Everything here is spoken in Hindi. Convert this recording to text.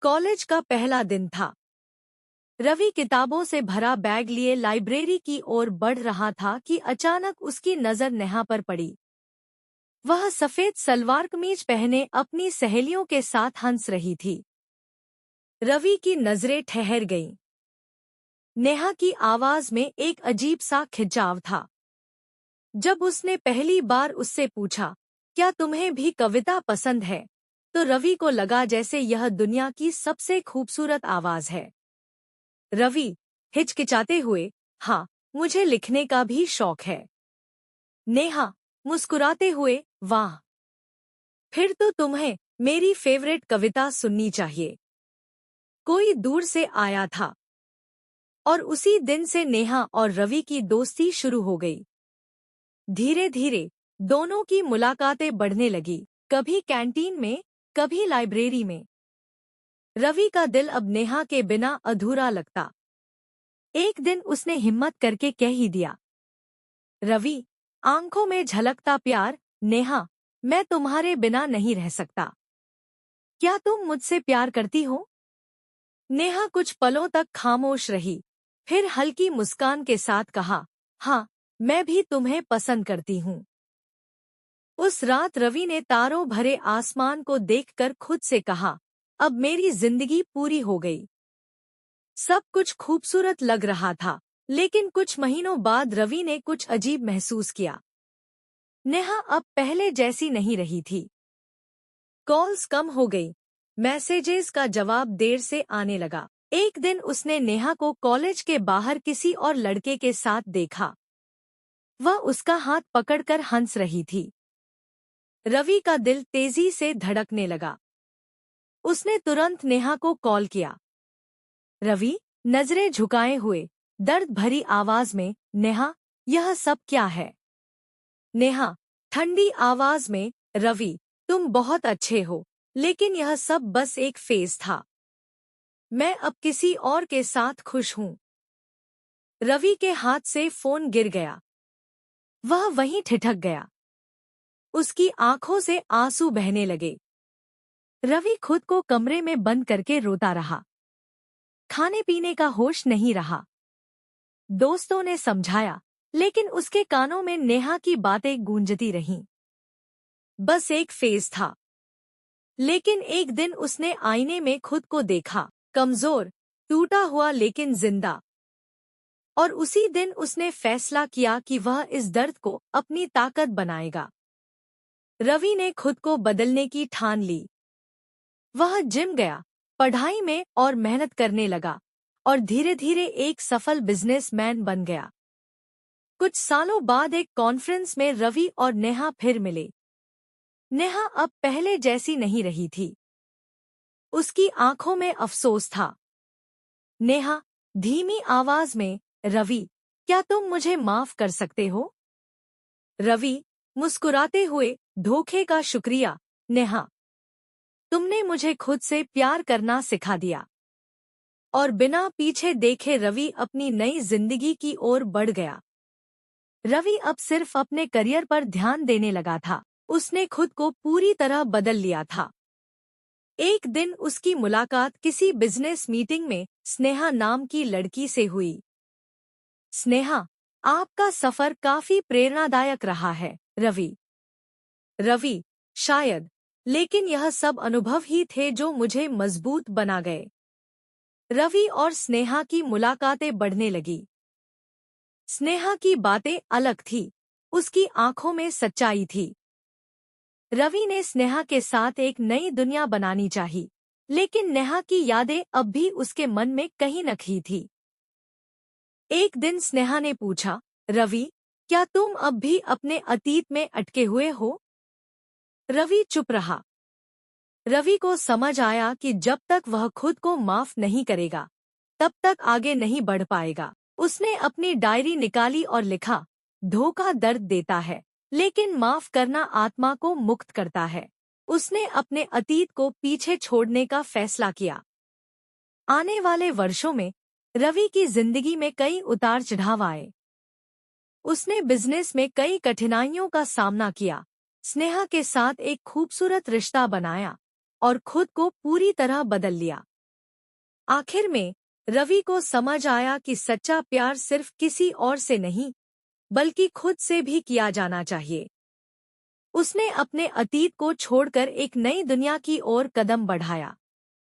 कॉलेज का पहला दिन था। रवि किताबों से भरा बैग लिए लाइब्रेरी की ओर बढ़ रहा था कि अचानक उसकी नजर नेहा पर पड़ी। वह सफेद सलवार कमीज पहने अपनी सहेलियों के साथ हंस रही थी। रवि की नजरें ठहर गईं। नेहा की आवाज में एक अजीब सा खिंचाव था। जब उसने पहली बार उससे पूछा, क्या तुम्हें भी कविता पसंद है, तो रवि को लगा जैसे यह दुनिया की सबसे खूबसूरत आवाज है। रवि हिचकिचाते हुए, हाँ, मुझे लिखने का भी शौक है। नेहा मुस्कुराते हुए, वाह, फिर तो तुम्हें मेरी फेवरेट कविता सुननी चाहिए। कोई दूर से आया था और उसी दिन से नेहा और रवि की दोस्ती शुरू हो गई। धीरे धीरे दोनों की मुलाकातें बढ़ने लगी, कभी कैंटीन में, कभी लाइब्रेरी में। रवि का दिल अब नेहा के बिना अधूरा लगता। एक दिन उसने हिम्मत करके कह ही दिया, रवि, आंखों में झलकता प्यार, नेहा, मैं तुम्हारे बिना नहीं रह सकता। क्या तुम मुझसे प्यार करती हो? नेहा कुछ पलों तक खामोश रही, फिर हल्की मुस्कान के साथ कहा, हाँ, मैं भी तुम्हें पसंद करती हूँ। उस रात रवि ने तारों भरे आसमान को देखकर खुद से कहा, अब मेरी जिंदगी पूरी हो गई। सब कुछ खूबसूरत लग रहा था, लेकिन कुछ महीनों बाद रवि ने कुछ अजीब महसूस किया। नेहा अब पहले जैसी नहीं रही थी। कॉल्स कम हो गई, मैसेजेस का जवाब देर से आने लगा। एक दिन उसने नेहा को कॉलेज के बाहर किसी और लड़के के साथ देखा। वह उसका हाथ पकड़कर हंस रही थी। रवि का दिल तेजी से धड़कने लगा। उसने तुरंत नेहा को कॉल किया। रवि नजरें झुकाए हुए, दर्द भरी आवाज में, नेहा, यह सब क्या है? नेहा ठंडी आवाज में, रवि, तुम बहुत अच्छे हो, लेकिन यह सब बस एक फेज था। मैं अब किसी और के साथ खुश हूँ। रवि के हाथ से फोन गिर गया। वह वहीं ठिठक गया। उसकी आंखों से आंसू बहने लगे। रवि खुद को कमरे में बंद करके रोता रहा। खाने पीने का होश नहीं रहा। दोस्तों ने समझाया, लेकिन उसके कानों में नेहा की बातें गूंजती रहीं। बस एक फेज था। लेकिन एक दिन उसने आईने में खुद को देखा, कमजोर, टूटा हुआ लेकिन जिंदा। और उसी दिन उसने फैसला किया कि वह इस दर्द को अपनी ताकत बनाएगा। रवि ने खुद को बदलने की ठान ली। वह जिम गया, पढ़ाई में और मेहनत करने लगा, और धीरे धीरे एक सफल बिजनेसमैन बन गया। कुछ सालों बाद एक कॉन्फ्रेंस में रवि और नेहा फिर मिले। नेहा अब पहले जैसी नहीं रही थी। उसकी आंखों में अफसोस था। नेहा धीमी आवाज में, रवि, क्या तुम मुझे माफ कर सकते हो? रवि मुस्कुराते हुए, धोखे का शुक्रिया, नेहा, तुमने मुझे खुद से प्यार करना सिखा दिया। और बिना पीछे देखे रवि अपनी नई जिंदगी की ओर बढ़ गया। रवि अब सिर्फ अपने करियर पर ध्यान देने लगा था। उसने खुद को पूरी तरह बदल लिया था। एक दिन उसकी मुलाकात किसी बिजनेस मीटिंग में स्नेहा नाम की लड़की से हुई। स्नेहा, आपका सफर काफी प्रेरणादायक रहा है, रवि। रवि, शायद, लेकिन यह सब अनुभव ही थे जो मुझे मजबूत बना गए। रवि और स्नेहा की मुलाकातें बढ़ने लगी। स्नेहा की बातें अलग थी, उसकी आंखों में सच्चाई थी। रवि ने स्नेहा के साथ एक नई दुनिया बनानी चाही, लेकिन नेहा की यादें अब भी उसके मन में कहीं न कहीं थी। एक दिन स्नेहा ने पूछा, रवि, क्या तुम अब भी अपने अतीत में अटके हुए हो? रवि चुप रहा। रवि को समझ आया कि जब तक वह खुद को माफ नहीं करेगा, तब तक आगे नहीं बढ़ पाएगा। उसने अपनी डायरी निकाली और लिखा, धोखा दर्द देता है, लेकिन माफ करना आत्मा को मुक्त करता है। उसने अपने अतीत को पीछे छोड़ने का फैसला किया। आने वाले वर्षों में रवि की जिंदगी में कई उतार चढ़ाव आए। उसने बिजनेस में कई कठिनाइयों का सामना किया, स्नेहा के साथ एक खूबसूरत रिश्ता बनाया और खुद को पूरी तरह बदल लिया। आखिर में रवि को समझ आया कि सच्चा प्यार सिर्फ किसी और से नहीं, बल्कि खुद से भी किया जाना चाहिए। उसने अपने अतीत को छोड़कर एक नई दुनिया की ओर कदम बढ़ाया।